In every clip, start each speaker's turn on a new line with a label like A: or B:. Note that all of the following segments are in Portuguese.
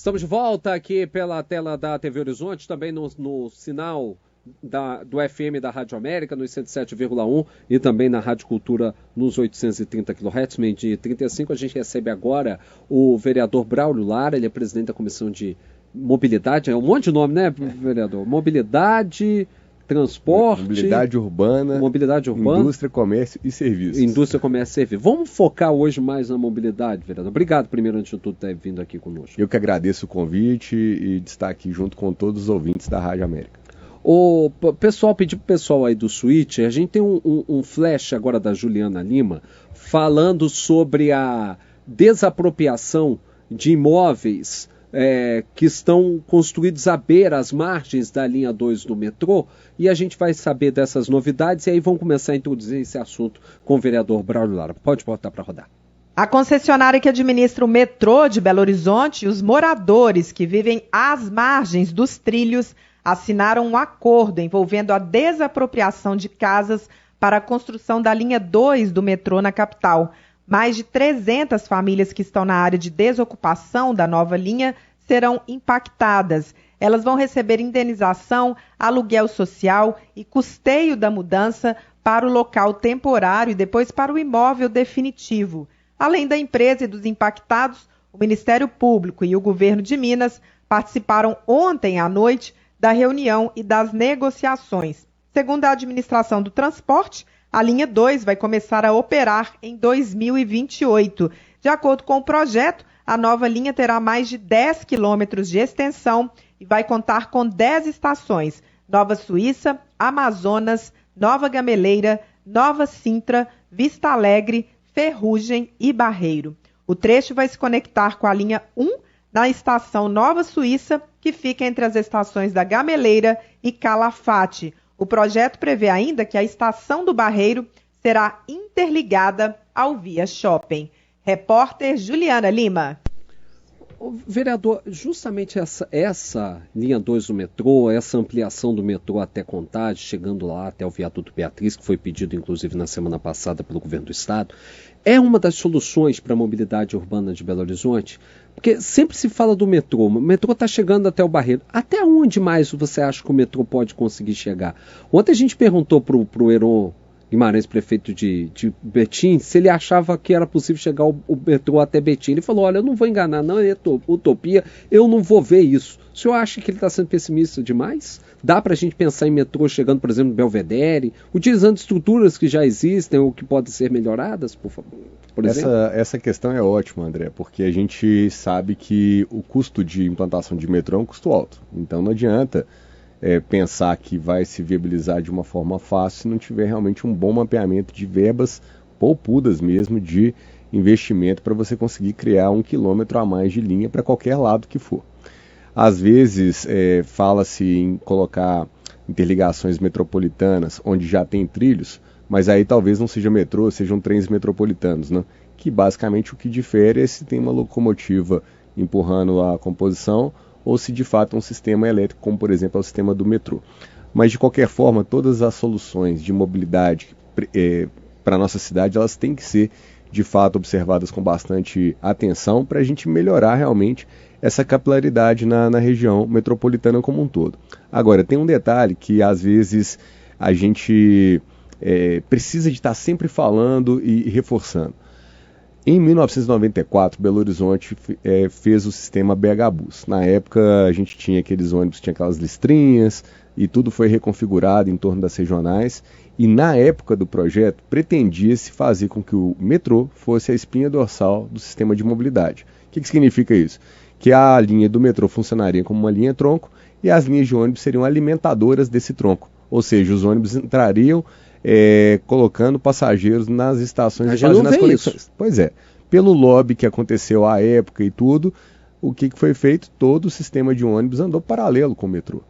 A: Estamos de volta aqui pela tela da TV Horizonte, também no sinal do FM da Rádio América, nos 107,1 e também na Rádio Cultura nos 830 kHz, meio-dia 35. A gente recebe agora o vereador Braulio Lara, ele é presidente da Comissão de Mobilidade, é um monte de nome, né, vereador? Mobilidade, transporte...
B: Mobilidade urbana, indústria, comércio e serviços.
A: Indústria, comércio e serviços. Vamos focar hoje mais na mobilidade, vereador. Obrigado, primeiro, antes de tudo, por ter vindo aqui conosco.
B: Eu que agradeço o convite e de estar aqui junto com todos os ouvintes da Rádio América.
A: O pessoal, pedi pro pessoal aí do Switch, a gente tem um flash agora da Juliana Lima falando sobre a desapropriação de imóveis que estão construídos à beira, às margens da linha 2 do metrô, e a gente vai saber dessas novidades e aí vamos começar a introduzir esse assunto com o vereador Braulio Lara. Pode botar para rodar.
C: A concessionária que administra o metrô de Belo Horizonte e os moradores que vivem às margens dos trilhos assinaram um acordo envolvendo a desapropriação de casas para a construção da linha 2 do metrô na capital. Mais de 300 famílias que estão na área de desocupação da nova linha serão impactadas. Elas vão receber indenização, aluguel social e custeio da mudança para o local temporário e depois para o imóvel definitivo. Além da empresa e dos impactados, o Ministério Público e o Governo de Minas participaram ontem à noite da reunião e das negociações. Segundo a administração do transporte, a linha 2 vai começar a operar em 2028. De acordo com o projeto, a nova linha terá mais de 10 quilômetros de extensão e vai contar com 10 estações: Nova Suíça, Amazonas, Nova Gameleira, Nova Sintra, Vista Alegre, Ferrugem e Barreiro. O trecho vai se conectar com a linha 1 na estação Nova Suíça, que fica entre as estações da Gameleira e Calafate. O projeto prevê ainda que a estação do Barreiro será interligada ao Via Shopping. Repórter Juliana Lima.
A: Vereador, justamente essa linha 2 do metrô, essa ampliação do metrô até Contagem, chegando lá até o viaduto Beatriz, que foi pedido inclusive na semana passada pelo governo do estado, é uma das soluções para a mobilidade urbana de Belo Horizonte? Porque sempre se fala do metrô, o metrô está chegando até o Barreiro. Até onde mais você acha que o metrô pode conseguir chegar? Ontem a gente perguntou para o Heron Guimarães, prefeito de Betim, se ele achava que era possível chegar o metrô até Betim. Ele falou, olha, eu não vou enganar, não é utopia, eu não vou ver isso. O senhor acha que ele está sendo pessimista demais? Dá para a gente pensar em metrô chegando, por exemplo, no Belvedere, utilizando estruturas que já existem ou que podem ser melhoradas, por favor?
B: Essa questão é ótima, André, porque a gente sabe que o custo de implantação de metrô é um custo alto. Então não adianta pensar que vai se viabilizar de uma forma fácil se não tiver realmente um bom mapeamento de verbas poupudas mesmo de investimento para você conseguir criar 1 quilômetro a mais de linha para qualquer lado que for. Às vezes fala-se em colocar interligações metropolitanas onde já tem trilhos, mas aí talvez não seja metrô, sejam trens metropolitanos, né? Que basicamente o que difere é se tem uma locomotiva empurrando a composição ou se de fato é um sistema elétrico, como por exemplo é o sistema do metrô. Mas de qualquer forma, todas as soluções de mobilidade para a nossa cidade, elas têm que ser de fato observadas com bastante atenção para a gente melhorar realmente essa capilaridade na região metropolitana como um todo. Agora, tem um detalhe que às vezes a gente precisa de estar sempre falando e reforçando. Em 1994, Belo Horizonte fez o sistema BH Bus. Na época, a gente tinha aqueles ônibus, tinha aquelas listrinhas, e tudo foi reconfigurado em torno das regionais. E na época do projeto, pretendia-se fazer com que o metrô fosse a espinha dorsal do sistema de mobilidade. O que significa isso? Que a linha do metrô funcionaria como uma linha tronco e as linhas de ônibus seriam alimentadoras desse tronco. Ou seja, os ônibus entrariam colocando passageiros nas estações e fazendo as conexões. Isso. Pois é. Pelo lobby que aconteceu à época e tudo, o que foi feito? Todo o sistema de ônibus andou paralelo com o metrô.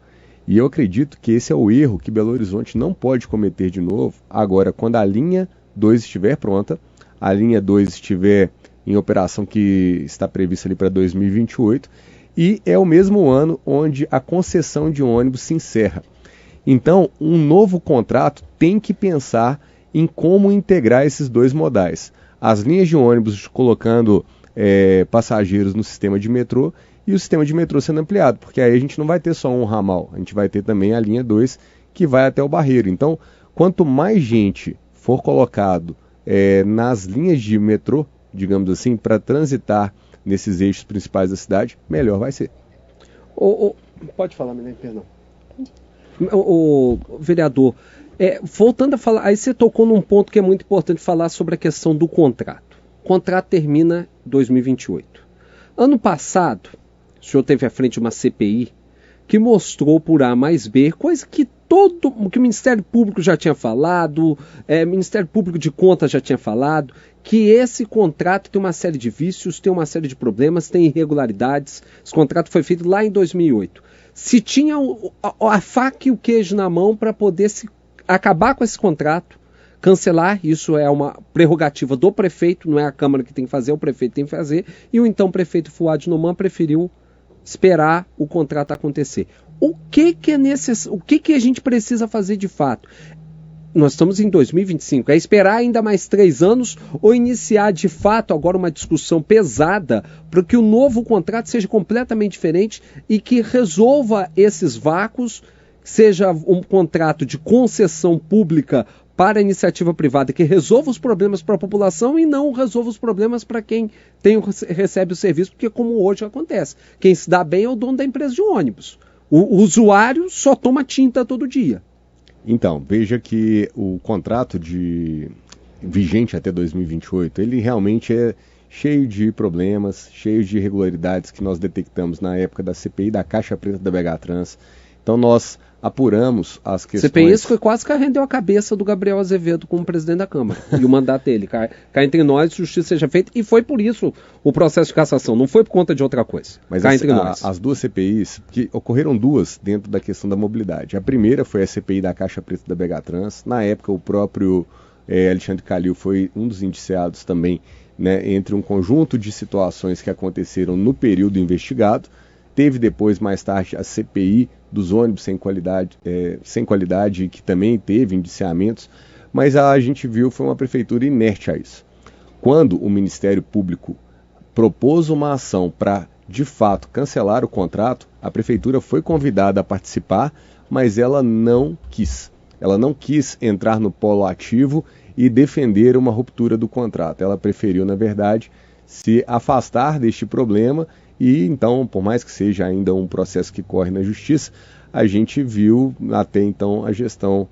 B: E eu acredito que esse é o erro que Belo Horizonte não pode cometer de novo. Agora, quando a linha 2 estiver pronta, a linha 2 estiver em operação que está prevista ali para 2028, e é o mesmo ano onde a concessão de ônibus se encerra. Então, um novo contrato tem que pensar em como integrar esses dois modais. As linhas de ônibus colocando passageiros no sistema de metrô e o sistema de metrô sendo ampliado, porque aí a gente não vai ter só um ramal, a gente vai ter também a linha 2 que vai até o Barreiro. Então, quanto mais gente for colocado nas linhas de metrô, digamos assim, para transitar nesses eixos principais da cidade, melhor vai ser.
A: Pode falar, menino, perdão. O vereador, voltando a falar, aí você tocou num ponto que é muito importante falar sobre a questão do contrato. O contrato termina em 2028. Ano passado, o senhor teve à frente uma CPI que mostrou por A mais B, coisa que que o Ministério Público já tinha falado, o Ministério Público de Contas já tinha falado, que esse contrato tem uma série de vícios, tem uma série de problemas, tem irregularidades. Esse contrato foi feito lá em 2008. Se tinha a faca e o queijo na mão para poder acabar com esse contrato, cancelar, isso é uma prerrogativa do prefeito, não é a Câmara que tem que fazer, é o prefeito tem que fazer, e o então prefeito Fuad Noman preferiu esperar o contrato acontecer. O que é necessário? O que a gente precisa fazer de fato? Nós estamos em 2025. É esperar ainda mais 3 anos ou iniciar de fato agora uma discussão pesada para que o novo contrato seja completamente diferente e que resolva esses vácuos, seja um contrato de concessão pública para a iniciativa privada que resolva os problemas para a população e não resolva os problemas para quem recebe o serviço, porque como hoje acontece, quem se dá bem é o dono da empresa de ônibus. O usuário só toma tinta todo dia.
B: Então, veja que o contrato vigente até 2028, ele realmente é cheio de problemas, cheio de irregularidades que nós detectamos na época da CPI da Caixa Preta da BH Trans. Então nós apuramos as questões...
A: CPI foi quase que rendeu a cabeça do Gabriel Azevedo como presidente da Câmara e o mandato dele. Cá entre nós, justiça seja feita, e foi por isso o processo de cassação, não foi por conta de outra coisa.
B: Mas as duas CPIs, que ocorreram duas dentro da questão da mobilidade. A primeira foi a CPI da Caixa Preta da BH Trans. Na época, o próprio Alexandre Calil foi um dos indiciados também, né, entre um conjunto de situações que aconteceram no período investigado. Teve depois, mais tarde, a CPI dos ônibus sem qualidade, que também teve indiciamentos, mas a gente viu foi uma prefeitura inerte a isso. Quando o Ministério Público propôs uma ação para, de fato, cancelar o contrato, a prefeitura foi convidada a participar, mas ela não quis. Ela não quis entrar no polo ativo e defender uma ruptura do contrato. Ela preferiu, na verdade, se afastar deste problema. E então, por mais que seja ainda um processo que corre na justiça, a gente viu até então a gestão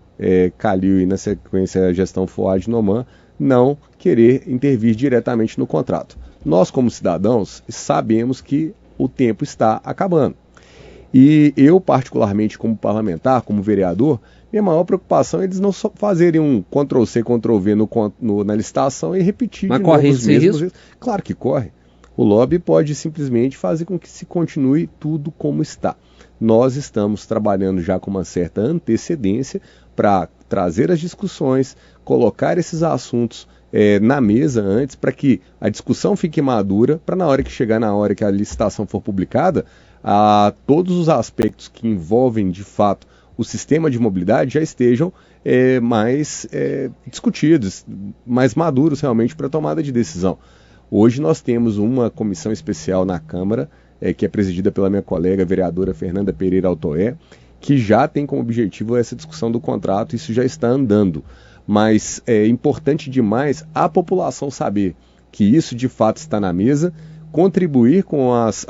B: Calil e na sequência a gestão Fuad Noman não querer intervir diretamente no contrato. Nós, como cidadãos, sabemos que o tempo está acabando. E eu, particularmente como parlamentar, como vereador, minha maior preocupação é eles não só fazerem um Ctrl-C, Ctrl-V na licitação e repetir de novo os mesmos erros. Claro que corre. O lobby pode simplesmente fazer com que se continue tudo como está. Nós estamos trabalhando já com uma certa antecedência para trazer as discussões, colocar esses assuntos na mesa antes, para que a discussão fique madura, para na hora que chegar na hora que a licitação for publicada, todos os aspectos que envolvem de fato o sistema de mobilidade já estejam mais discutidos, mais maduros realmente para a tomada de decisão. Hoje nós temos uma comissão especial na Câmara, que é presidida pela minha colega vereadora Fernanda Pereira Altoé, que já tem como objetivo essa discussão do contrato, isso já está andando. Mas é importante demais a população saber que isso de fato está na mesa, contribuir com as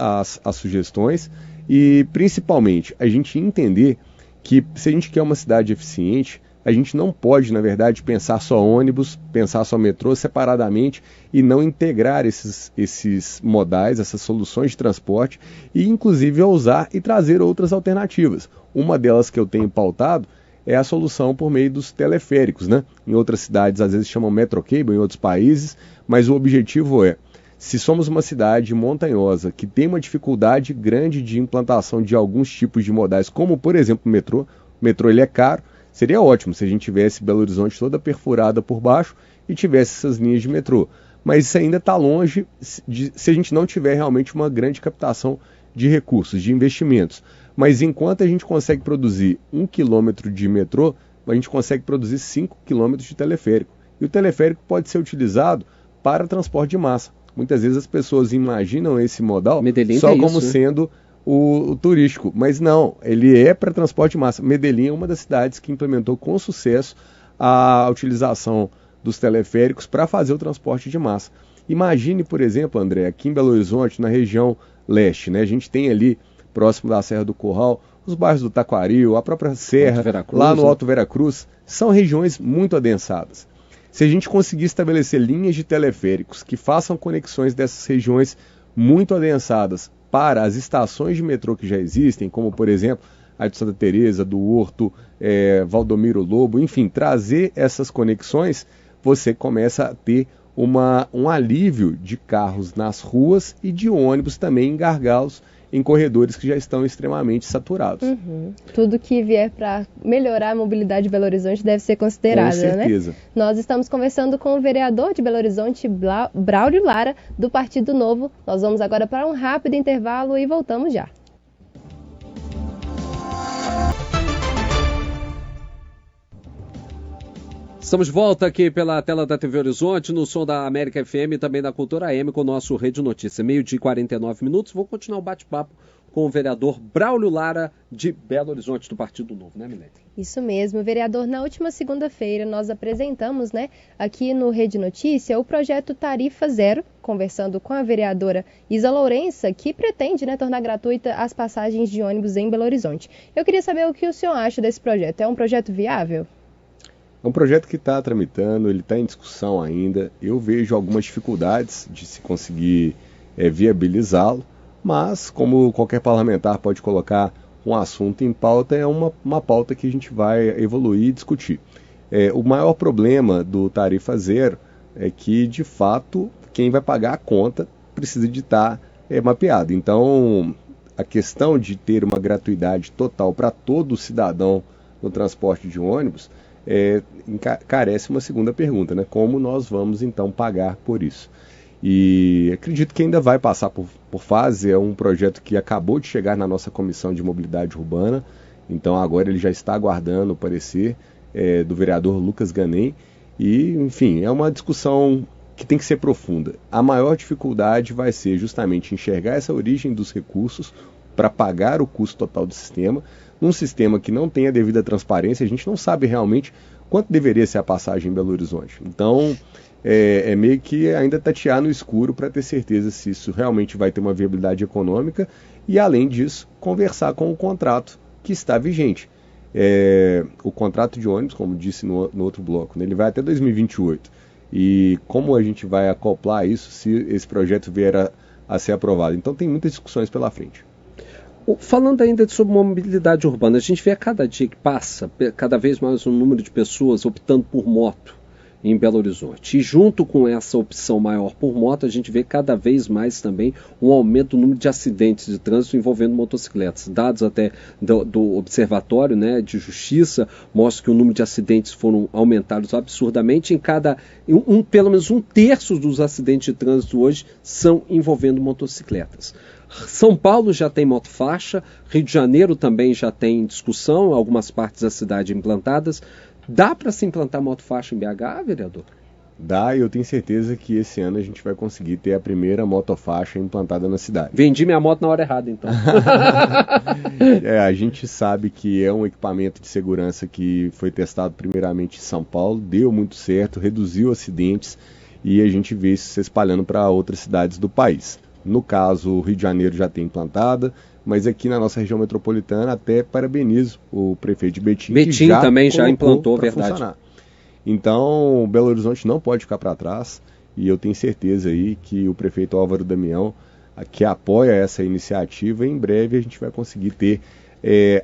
B: sugestões e, principalmente, a gente entender que se a gente quer uma cidade eficiente, a gente não pode, na verdade, pensar só ônibus, pensar só metrô separadamente e não integrar esses modais, essas soluções de transporte e, inclusive, usar e trazer outras alternativas. Uma delas que eu tenho pautado é a solução por meio dos teleféricos, né? Em outras cidades, às vezes, chamam Metrocable, em outros países, mas o objetivo é, se somos uma cidade montanhosa que tem uma dificuldade grande de implantação de alguns tipos de modais, como, por exemplo, o metrô ele é caro, seria ótimo se a gente tivesse Belo Horizonte toda perfurada por baixo e tivesse essas linhas de metrô. Mas isso ainda está longe se a gente não tiver realmente uma grande captação de recursos, de investimentos. Mas enquanto a gente consegue produzir 1 quilômetro de metrô, a gente consegue produzir 5 quilômetros de teleférico. E o teleférico pode ser utilizado para transporte de massa. Muitas vezes as pessoas imaginam esse modal
A: Medellín
B: só como
A: isso, né?
B: sendo o turístico, mas não, ele é para transporte de massa. Medellín é uma das cidades que implementou com sucesso a utilização dos teleféricos para fazer o transporte de massa. Imagine, por exemplo, André, aqui em Belo Horizonte, na região leste, né? A gente tem ali, próximo da Serra do Curral, os bairros do Taquaril, a própria Serra, lá no Alto Veracruz, são regiões muito adensadas. Se a gente conseguir estabelecer linhas de teleféricos que façam conexões dessas regiões muito adensadas para as estações de metrô que já existem, como, por exemplo, a de Santa Teresa, do Horto, Valdomiro Lobo, enfim, trazer essas conexões, você começa a ter um alívio de carros nas ruas e de ônibus também em gargalos, em corredores que já estão extremamente saturados.
D: Tudo que vier para melhorar a mobilidade de Belo Horizonte deve ser considerado,
B: né? Com certeza.
D: Nós estamos conversando com o vereador de Belo Horizonte, Braulio Lara, do Partido Novo. Nós vamos agora para um rápido intervalo e voltamos já.
A: Estamos de volta aqui pela tela da TV Horizonte, no som da América FM e também da Cultura AM com o nosso Rede Notícia. 12h e 49 minutos. Vou continuar o bate-papo com o vereador Braulio Lara, de Belo Horizonte, do Partido Novo, né, Milete?
D: Isso mesmo, vereador. Na última segunda-feira nós apresentamos, aqui no Rede Notícia, o projeto Tarifa Zero, conversando com a vereadora Isa Lourença, que pretende, tornar gratuita as passagens de ônibus em Belo Horizonte. Eu queria saber o que o senhor acha desse projeto. É um projeto viável?
B: É um projeto que está tramitando, ele está em discussão ainda. Eu vejo algumas dificuldades de se conseguir viabilizá-lo, mas como qualquer parlamentar pode colocar um assunto em pauta, é uma pauta que a gente vai evoluir e discutir. O maior problema do Tarifa Zero é que, de fato, quem vai pagar a conta precisa de estar mapeado. Então, a questão de ter uma gratuidade total para todo cidadão no transporte de ônibus carece uma segunda pergunta, né? Como nós vamos então pagar por isso? E acredito que ainda vai passar por fase. É um projeto que acabou de chegar na nossa Comissão de Mobilidade Urbana, então agora ele já está aguardando o parecer do vereador Lucas Ganem e, enfim, é uma discussão que tem que ser profunda. A maior dificuldade vai ser justamente enxergar essa origem dos recursos para pagar o custo total do sistema, num sistema que não tem a devida transparência. A gente não sabe realmente quanto deveria ser a passagem em Belo Horizonte. Então, é meio que ainda tatear no escuro para ter certeza se isso realmente vai ter uma viabilidade econômica e, além disso, conversar com o contrato que está vigente. O contrato de ônibus, como disse no outro bloco, né, ele vai até 2028. E como a gente vai acoplar isso se esse projeto vier a ser aprovado? Então, tem muitas discussões pela frente.
A: Falando ainda sobre mobilidade urbana, a gente vê a cada dia que passa, cada vez mais um número de pessoas optando por moto em Belo Horizonte. E junto com essa opção maior por moto, a gente vê cada vez mais também um aumento do número de acidentes de trânsito envolvendo motocicletas. Dados até do Observatório, de Justiça mostram que o número de acidentes foram aumentados absurdamente. Pelo menos um terço dos acidentes de trânsito hoje são envolvendo motocicletas. São Paulo já tem motofaixa, Rio de Janeiro também já tem discussão, algumas partes da cidade implantadas. Dá para se implantar motofaixa em BH, vereador?
B: Dá, e eu tenho certeza que esse ano a gente vai conseguir ter a primeira motofaixa implantada na cidade.
A: Vendi minha moto na hora errada, então.
B: A gente sabe que é um equipamento de segurança que foi testado primeiramente em São Paulo, deu muito certo, reduziu acidentes e a gente vê isso se espalhando para outras cidades do país. No caso, o Rio de Janeiro já tem implantada, mas aqui na nossa região metropolitana até parabenizo o prefeito de Betim.
A: Betim também já implantou, verdade.
B: Funcionar. Então, Belo Horizonte não pode ficar para trás e eu tenho certeza aí que o prefeito Álvaro Damião, que apoia essa iniciativa, em breve a gente vai conseguir ter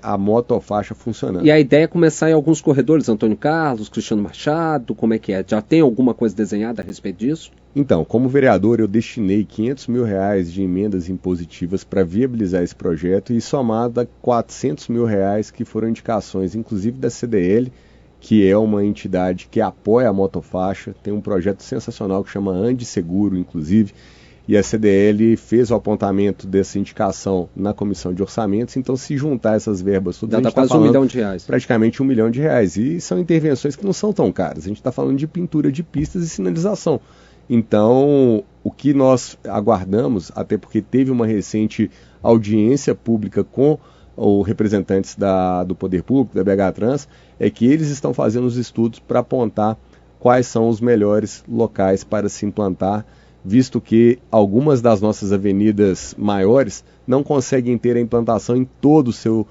B: a motofaixa funcionando.
A: E a ideia é começar em alguns corredores, Antônio Carlos, Cristiano Machado, como é que é? Já tem alguma coisa desenhada a respeito disso?
B: Então, como vereador, eu destinei R$500 mil de emendas impositivas para viabilizar esse projeto e somado a R$400 mil que foram indicações, inclusive da CDL, que é uma entidade que apoia a motofaixa, tem um projeto sensacional que chama Ande Seguro, inclusive, e a CDL fez o apontamento dessa indicação na Comissão de Orçamentos. Então, se juntar essas verbas todas,
A: dá quase R$1 milhão.
B: Praticamente R$1 milhão. E são intervenções que não são tão caras. A gente está falando de pintura de pistas e sinalização. Então, o que nós aguardamos, até porque teve uma recente audiência pública com os representantes do Poder Público, da BH Trans, é que eles estão fazendo os estudos para apontar quais são os melhores locais para se implantar, visto que algumas das nossas avenidas maiores não conseguem ter a implantação em todo sua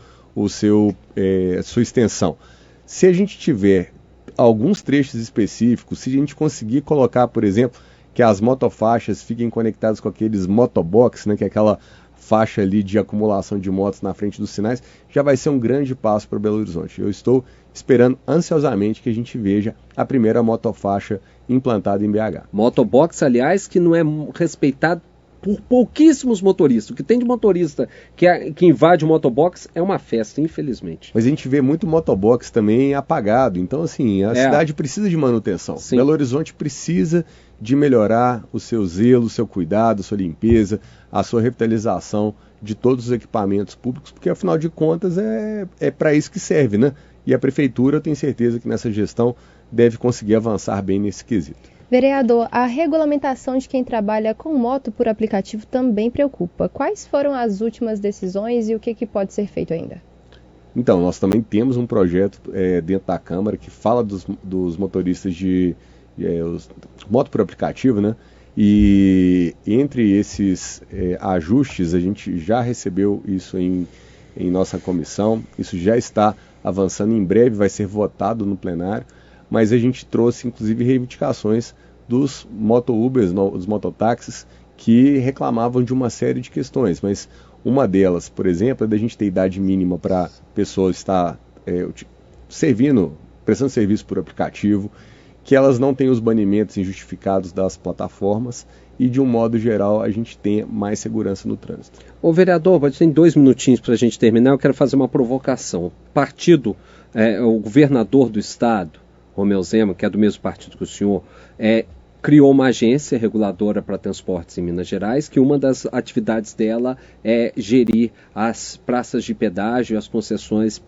B: extensão. Se a gente tiver alguns trechos específicos, se a gente conseguir colocar, por exemplo, que as motofaixas fiquem conectadas com aqueles motobox, né, que é aquela faixa ali de acumulação de motos na frente dos sinais, já vai ser um grande passo para Belo Horizonte. Eu estou esperando ansiosamente que a gente veja a primeira motofaixa implantada em BH.
A: Motobox, aliás, que não é respeitado por pouquíssimos motoristas. O que tem de motorista que invade o motobox é uma festa, infelizmente.
B: Mas a gente vê muito motobox também apagado. Então, assim, a cidade precisa de manutenção.
A: Sim.
B: Belo Horizonte precisa de melhorar o seu zelo, o seu cuidado, a sua limpeza, a sua revitalização de todos os equipamentos públicos, porque, afinal de contas, é para isso que serve, né? E a Prefeitura, eu tenho certeza que nessa gestão deve conseguir avançar bem nesse quesito.
D: Vereador, a regulamentação de quem trabalha com moto por aplicativo também preocupa. Quais foram as últimas decisões e o que pode ser feito ainda?
B: Então, nós também temos um projeto dentro da Câmara que fala dos motoristas de moto por aplicativo, né? E entre esses ajustes, a gente já recebeu isso em nossa comissão, isso já está avançando, em breve vai ser votado no plenário, mas a gente trouxe inclusive reivindicações dos moto-ubers, dos mototáxis, que reclamavam de uma série de questões, mas uma delas, por exemplo, é da gente ter idade mínima para a pessoa estar prestando serviço por aplicativo, que elas não tenham os banimentos injustificados das plataformas e, de um modo geral, a gente tenha mais segurança no trânsito.
A: Ô vereador, pode ter 2 minutinhos para a gente terminar, eu quero fazer uma provocação. O governador do estado, Romeu Zema, que é do mesmo partido que o senhor, criou uma agência reguladora para transportes em Minas Gerais, que uma das atividades dela é gerir as praças de pedágio e as concessões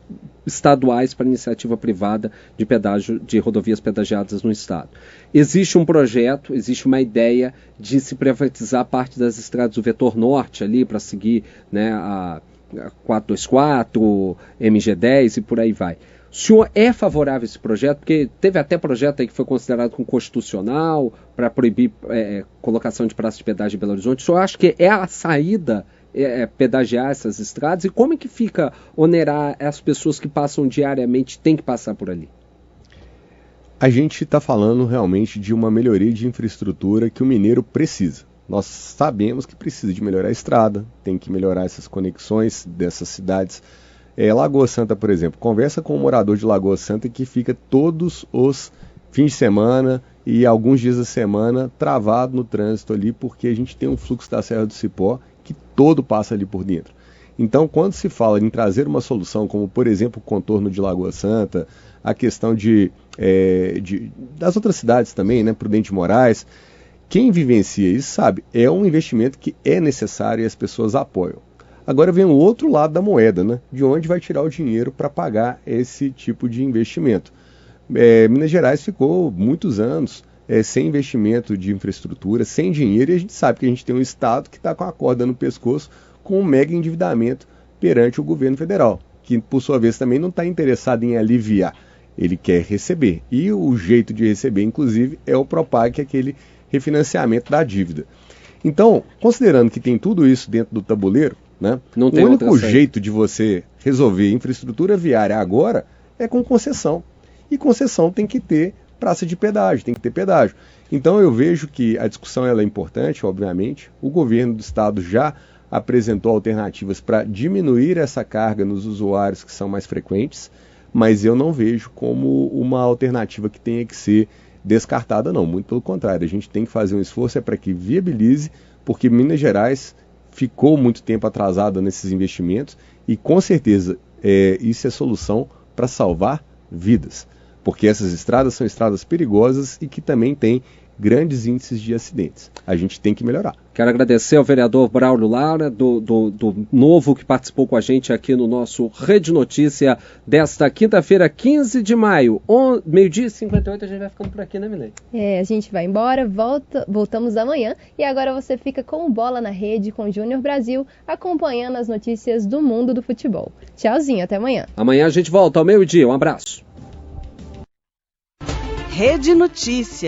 A: estaduais para iniciativa privada de pedágio de rodovias pedagiadas no estado. Existe um projeto, existe uma ideia de se privatizar parte das estradas do vetor norte ali para seguir, né, a 424, MG10 e por aí vai. O senhor é favorável a esse projeto? Porque teve até projeto aí que foi considerado como constitucional para proibir colocação de praça de pedágio em Belo Horizonte. O senhor acha que é a saída pedagiar essas estradas? E como é que fica onerar as pessoas que passam diariamente, tem que passar por ali?
B: A gente está falando realmente de uma melhoria de infraestrutura que o mineiro precisa. Nós sabemos que precisa de melhorar a estrada, tem que melhorar essas conexões dessas cidades. Lagoa Santa, por exemplo, conversa com um morador de Lagoa Santa que fica todos os fins de semana e alguns dias da semana travado no trânsito ali, porque a gente tem um fluxo da Serra do Cipó que todo passa ali por dentro. Então, quando se fala em trazer uma solução, como por exemplo o contorno de Lagoa Santa, a questão das outras cidades também, né, Prudente Moraes, quem vivencia isso sabe, é um investimento que é necessário e as pessoas apoiam. Agora vem o outro lado da moeda, né? De onde vai tirar o dinheiro para pagar esse tipo de investimento. Minas Gerais ficou muitos anos sem investimento de infraestrutura, sem dinheiro, e a gente sabe que a gente tem um Estado que está com a corda no pescoço, com um mega endividamento perante o governo federal, que por sua vez também não está interessado em aliviar, ele quer receber. E o jeito de receber, inclusive, é o Propag, que é aquele refinanciamento da dívida. Então, considerando que tem tudo isso dentro do tabuleiro, né? O único jeito de você resolver infraestrutura viária agora é com concessão. E concessão tem que ter praça de pedágio, tem que ter pedágio. Então eu vejo que a discussão ela é importante, obviamente. O governo do estado já apresentou alternativas para diminuir essa carga nos usuários que são mais frequentes, mas eu não vejo como uma alternativa que tenha que ser descartada, não. Muito pelo contrário, a gente tem que fazer um esforço para que viabilize, porque Minas Gerais ficou muito tempo atrasada nesses investimentos e com certeza isso é solução para salvar vidas, porque essas estradas são estradas perigosas e que também têm grandes índices de acidentes. A gente tem que melhorar.
A: Quero agradecer ao vereador Braulio Lara, do Novo, que participou com a gente aqui no nosso Rede Notícia desta quinta-feira, 15 de maio, 12h58. A gente vai ficando por aqui, né, Milene?
D: A gente vai embora, voltamos amanhã. E agora você fica com Bola na Rede, com Júnior Brasil, acompanhando as notícias do mundo do futebol. Tchauzinho, até amanhã.
A: Amanhã a gente volta ao meio-dia. Um abraço.
E: Rede Notícia.